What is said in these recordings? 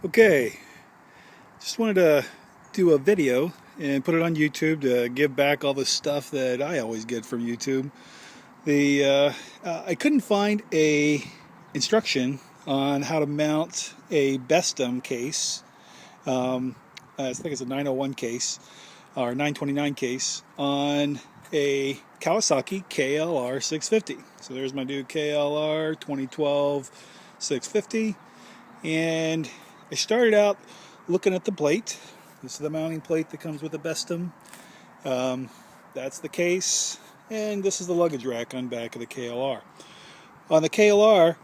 Okay, just wanted to do a video and put it on YouTube to give back all the stuff that I always get from YouTube. I couldn't find a instruction on how to mount a Bestem case. I think it's a 901 case or 929 case on a Kawasaki KLR 650. So there's my new KLR 2012 650, and I started out looking at the plate. This is the mounting plate that comes with the Bestem. That's the case, and this is the luggage rack on back of the KLR. On the KLR,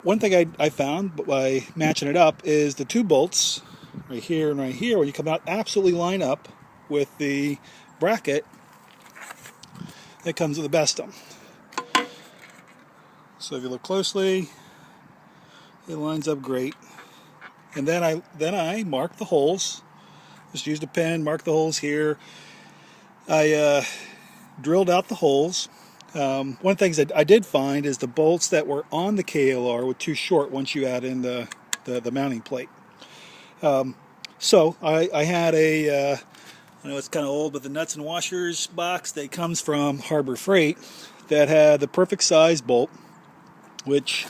one thing I found by matching it up is the two bolts right here and right here, when you come out, absolutely line up with the bracket that comes with the Bestem. So if you look closely, it lines up great. And then I mark the holes. Just used a pen, mark the holes here. I drilled out the holes. One of the things that I did find is the bolts that were on the KLR were too short once you add in the mounting plate. So I had I know it's kind of old, but the nuts and washers box that comes from Harbor Freight that had the perfect size bolt, which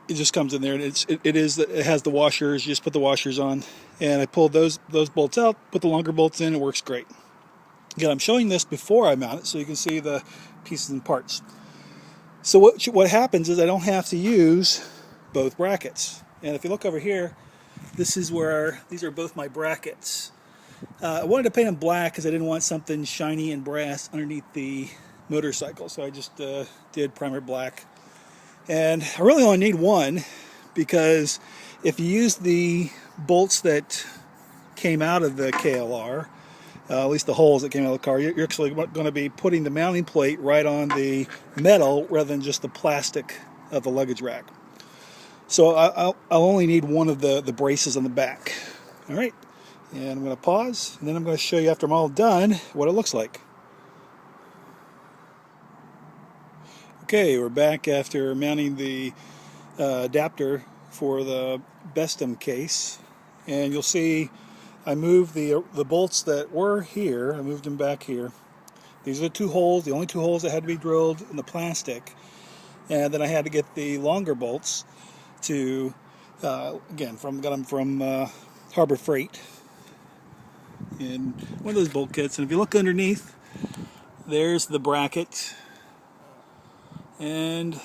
it just comes in there, and it has the washers. You just put the washers on, and I pulled those bolts out, put the longer bolts in. It works great. Again, I'm showing this before I mount it, so you can see the pieces and parts. So what happens is I don't have to use both brackets. And if you look over here, this is where these are both my brackets. I wanted to paint them black because I didn't want something shiny and brass underneath the motorcycle, so I just did primer black. And I really only need one, because if you use the bolts that came out of the KLR, at least the holes that came out of the car, you're actually going to be putting the mounting plate right on the metal rather than just the plastic of the luggage rack. So I'll only need one of the braces on the back. All right, and I'm going to pause, and then I'm going to show you after I'm all done what it looks like. Okay, we're back after mounting the adapter for the Bestem case, and you'll see I moved the bolts that were here. I moved them back here. These are the two holes, the only two holes that had to be drilled in the plastic, and then I had to get the longer bolts to again got them from Harbor Freight in one of those bolt kits. And if you look underneath, there's the bracket, and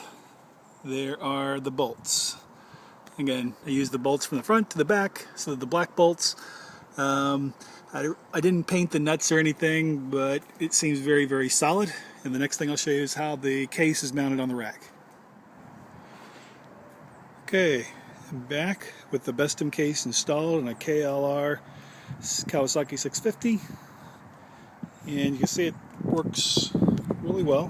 there are the bolts. Again, I used the bolts from the front to the back, so the black bolts. I didn't paint the nuts or anything, but it seems very, very solid. And the next thing I'll show you is how the case is mounted on the rack. Okay, I'm back with the Bestem case installed in a KLR Kawasaki 650, and you can see it works really well.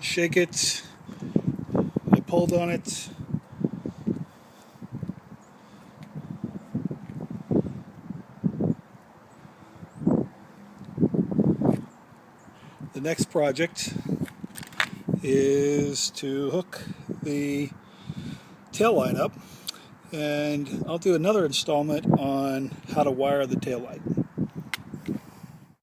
Shake it, I pulled on it, the next project is to hook the tail light up, and I'll do another installment on how to wire the tail light.